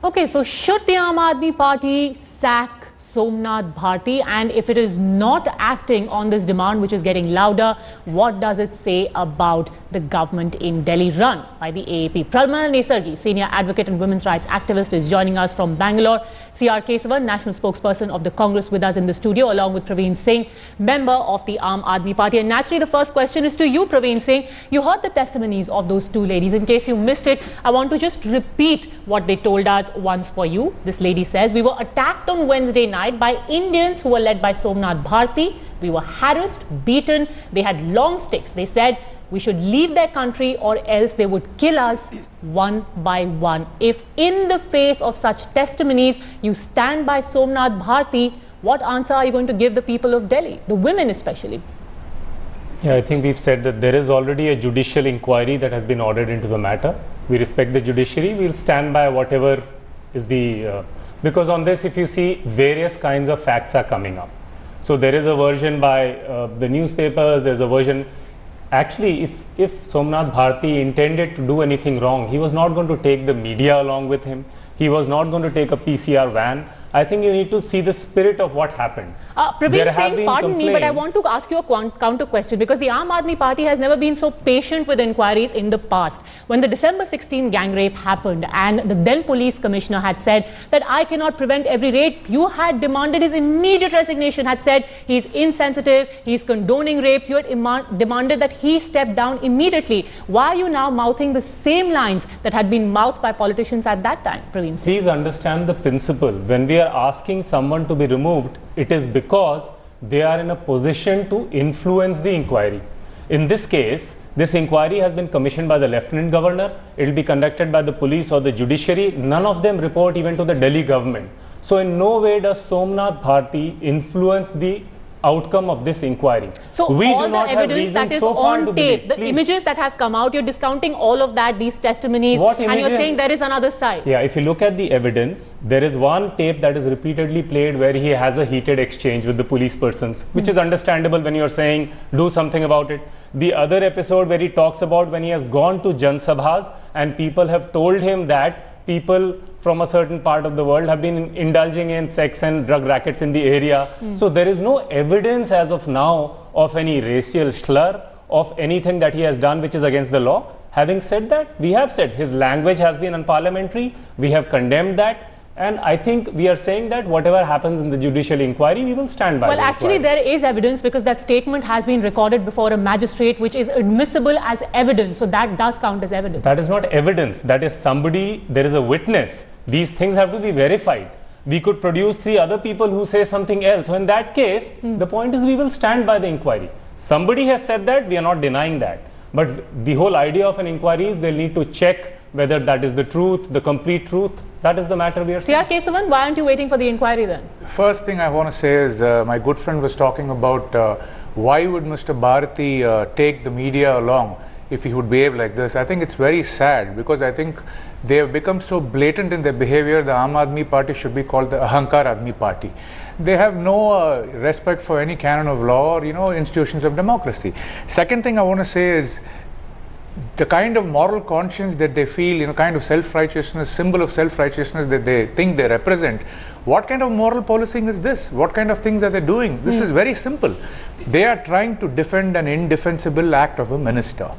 Okay, so should the Aam Aadmi Party sack Somnath Bharti, and if it is not acting on this demand which is getting louder, what does it say about the government in Delhi run by the AAP? Pralmana Nesargi, senior advocate and women's rights activist, is joining us from Bangalore. C.R. Kesavan, national spokesperson of the Congress, with us in the studio, along with Praveen Singh, member of the Aam Aadmi Party. And naturally, the first question is to you, Praveen Singh. You heard the testimonies of those two ladies. In case you missed it, I want to just repeat what they told us once for you. This lady says, we were attacked on Wednesday night by Indians who were led by Somnath Bharti. We were harassed, beaten. They had long sticks. They said we should leave their country or else they would kill us one by one. If in the face of such testimonies you stand by Somnath Bharti, what answer are you going to give the people of Delhi, the women especially? Yeah, I think we've said that there is already a judicial inquiry that has been ordered into the matter. We respect the judiciary. We'll stand by whatever is the... because on this, if you see, various kinds of facts are coming up. So there is a version by the newspapers, there's a version... Actually, if Somnath Bharti intended to do anything wrong, he was not going to take the media along with him. He was not going to take a PCR van. I think you need to see the spirit of what happened. Praveen Singh, pardon me, but I want to ask you a counter question, because the Aam Aadmi Party has never been so patient with inquiries in the past. When the December 16 gang rape happened and the then police commissioner had said that I cannot prevent every rape, you had demanded his immediate resignation, had said he's insensitive, he's condoning rapes. You had demanded that he step down immediately. Why are you now mouthing the same lines that had been mouthed by politicians at that time, Praveen Singh? Please understand the principle. When we are asking someone to be removed, it is because they are in a position to influence the inquiry. In this case, this inquiry has been commissioned by the Lieutenant Governor. It will be conducted by the police or the judiciary. None of them report even to the Delhi government. So in no way does Somnath Bharti influence the outcome of this inquiry. So we all the evidence that is on tape, the images that have come out, you're discounting all of that, these testimonies, and you're saying there is another side. Yeah, if you look at the evidence, there is one tape that is repeatedly played where he has a heated exchange with the police persons, which is understandable when you're saying do something about it. The other episode where he talks about when he has gone to Jan Sabhas and people have told him that people from a certain part of the world have been indulging in sex and drug rackets in the area. So there is no evidence as of now of any racial slur, of anything that he has done which is against the law. Having said that, we have said his language has been unparliamentary. We have condemned that. And I think we are saying that whatever happens in the judicial inquiry, we will stand by. Well, actually, there is evidence, because that statement has been recorded before a magistrate, which is admissible as evidence. So that does count as evidence. That is not evidence. That is somebody, there is a witness. These things have to be verified. We could produce 3 other people who say something else. So in that case, the point is we will stand by the inquiry. Somebody has said that, we are not denying that. But the whole idea of an inquiry is they'll need to check whether that is the truth, the complete truth. That is the matter we are saying. C.R. Kesavan, why aren't you waiting for the inquiry then? First thing I want to say is my good friend was talking about why would Mr. Bharti take the media along if he would behave like this. I think it's very sad, because I think they have become so blatant in their behavior. The Aam Aadmi Party should be called the Ahankar Aadmi Party. They have no respect for any canon of law or, institutions of democracy. Second thing I want to say is, the kind of moral conscience that they feel, kind of self-righteousness, symbol of self-righteousness that they think they represent, what kind of moral policing is this? What kind of things are they doing? This is very simple. They are trying to defend an indefensible act of a minister,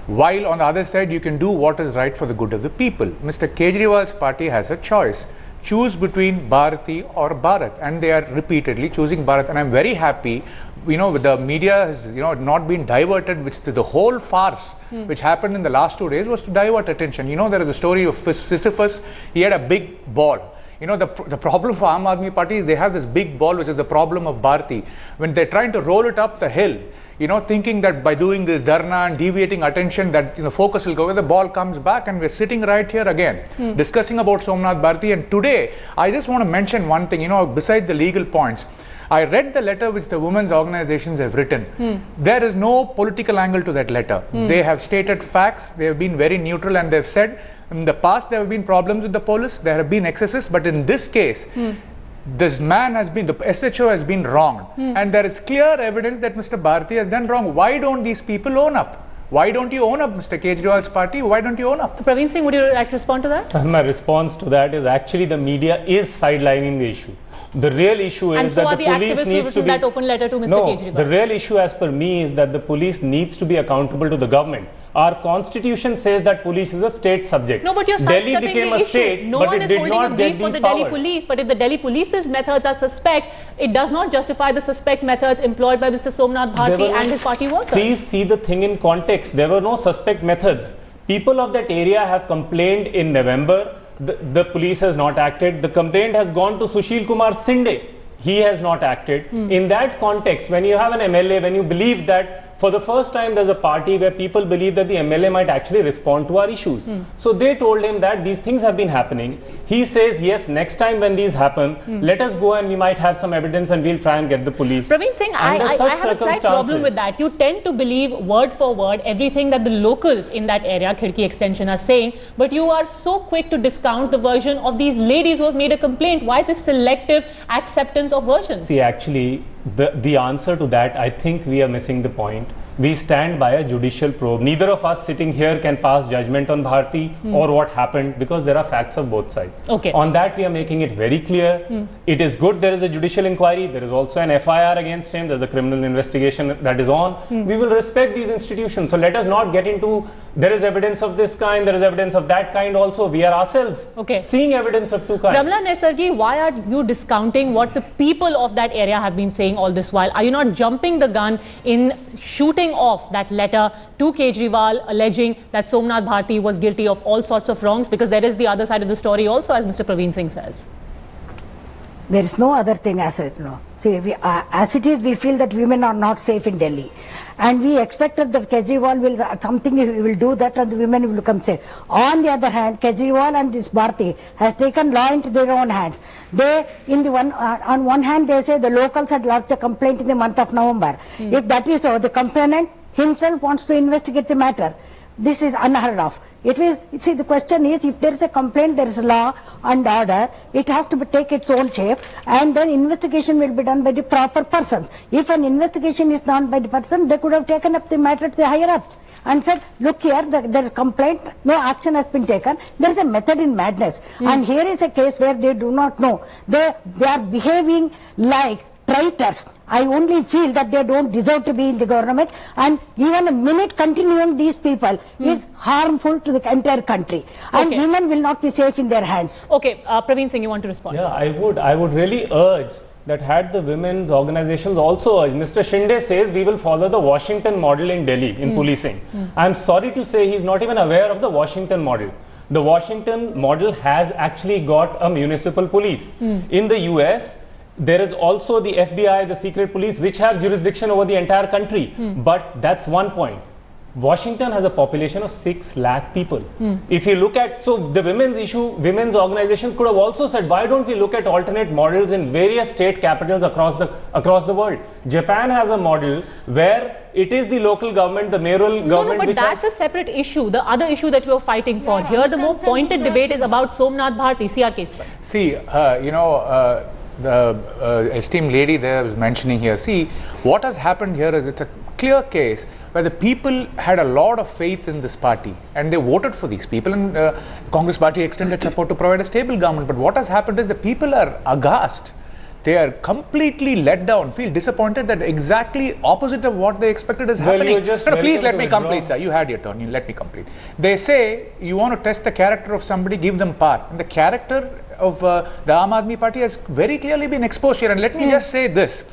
while on the other side you can do what is right for the good of the people. Mr. Kejriwal's party has a choice. Choose between Bharati or Bharat, and they are repeatedly choosing Bharat. And I'm very happy, the media has, not been diverted, which the whole farce which happened in the last 2 days was to divert attention. There is a story of Sisyphus. He had a big ball. The problem for Aam Aadmi Party is they have this big ball, which is the problem of Bharati. When they're trying to roll it up the hill, thinking that by doing this dharna and deviating attention that focus will go where the ball comes back, and we're sitting right here again discussing about Somnath Bharti. And today I just want to mention one thing, beside the legal points. I read the letter which the women's organizations have written. There is no political angle to that letter. They have stated facts. They have been very neutral, and they've said in the past there have been problems with the police, there have been excesses, but in this case this man has been, the SHO has been wronged, and there is clear evidence that Mr. Bharti has done wrong. Why don't these people own up? Why don't you own up, Mr. Kejriwal's party? Why don't you own up? Praveen Singh, would you like to respond to that? My response to that is actually the media is sidelining the issue. The real issue is that the police needs to be... that open letter to Mr. Kejriwal. The real issue as per me is that the police needs to be accountable to the government. Our constitution says that police is a state subject. No, but you're Delhi sidestepping became the a issue. state, No but one it is did holding a not brief get for these the Delhi powers. police. But if the Delhi police's methods are suspect, it does not justify the suspect methods employed by Mr. Somnath Bharti and his party workers. Please see the thing in context. There were no suspect methods. People of that area have complained in November. The police has not acted. The complaint has gone to Sushil Kumar Sinde. He has not acted. In that context, when you have an MLA, when you believe that for the first time there's a party where people believe that the MLA might actually respond to our issues. So they told him that these things have been happening. He says, yes, next time when these happen, let us go and we might have some evidence and we'll try and get the police. Praveen Singh, I have a slight problem with that. You tend to believe word for word everything that the locals in that area, Khidki Extension, are saying, but you are so quick to discount the version of these ladies who have made a complaint. Why this selective acceptance of versions? See, actually, the answer to that, I think we are missing the point. We stand by a judicial probe. Neither of us sitting here can pass judgment on Bharti or what happened, because there are facts of both sides. Okay. On that, we are making it very clear. It is good there is a judicial inquiry. There is also an FIR against him. There's a criminal investigation that is on. We will respect these institutions. So let us not get into, there is evidence of this kind, there is evidence of that kind also. We are ourselves seeing evidence of two kinds. Ramla Nesargi, why are you discounting what the people of that area have been saying all this while? Are you not jumping the gun in shooting off that letter to Kejriwal alleging that Somnath Bharti was guilty of all sorts of wrongs? Because there is the other side of the story also, as Mr. Praveen Singh says. There is no other thing as it See, as it is, we feel that women are not safe in Delhi. And we expected that Kejriwal will, he will do that and the women will become safe. On the other hand, Kejriwal and this Bharti has taken law into their own hands. They, on one hand, they say the locals had lodged a complaint in the month of November. If that is so, the complainant himself wants to investigate the matter. This is unheard of. See, the question is, if there is a complaint, there is law and order, it has to take its own shape, and then investigation will be done by the proper persons. If an investigation is done by the person, they could have taken up the matter to the higher ups and said, look here, there is a complaint, no action has been taken. There is a method in madness. And here is a case where they do not know. They are behaving like traitors. I only feel that they don't deserve to be in the government, and even a minute continuing these people is harmful to the entire country, and women will not be safe in their hands. Okay, Praveen Singh, you want to respond? Yeah, I would really urge that had the women's organizations also urged. Mr. Shinde says we will follow the Washington model in Delhi in policing. I'm sorry to say he's not even aware of the Washington model. The Washington model has actually got a municipal police. In the US, there is also the FBI, the secret police, which have jurisdiction over the entire country. But that's one point. Washington has a population of 6 lakh people. If you look at, so the women's issue, women's organizations could have also said, why don't we look at alternate models in various state capitals across the world? Japan has a model where it is the local government, the mayoral government. No, but that's a separate issue. The other issue that you are fighting for here, the more pointed debate is about Somnath Bharti. CRK. See, the esteemed lady there was mentioning here. See, what has happened here is it's a clear case where the people had a lot of faith in this party and they voted for these people, and Congress party extended support to provide a stable government. But what has happened is the people are aghast. They are completely let down, feel disappointed that exactly opposite of what they expected is happening. Please let me complete, sir. You had your turn. You let me complete. They say you want to test the character of somebody, give them power. And the character of the Aam Aadmi Party has very clearly been exposed here. And let me just say this.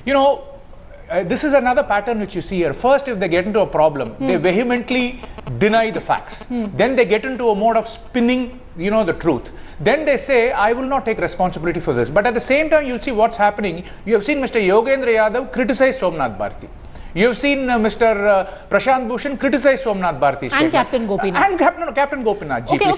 This is another pattern which you see here. First, if they get into a problem, they vehemently deny the facts. Then they get into a mode of spinning, the truth. Then they say, I will not take responsibility for this. But at the same time, you'll see what's happening. You have seen Mr. Yogendra Yadav criticize Somnath Bharti. You have seen Mr. Prashant Bhushan criticize Somnath Bharti. And Captain Gopinath. And Captain Gopinath. Okay,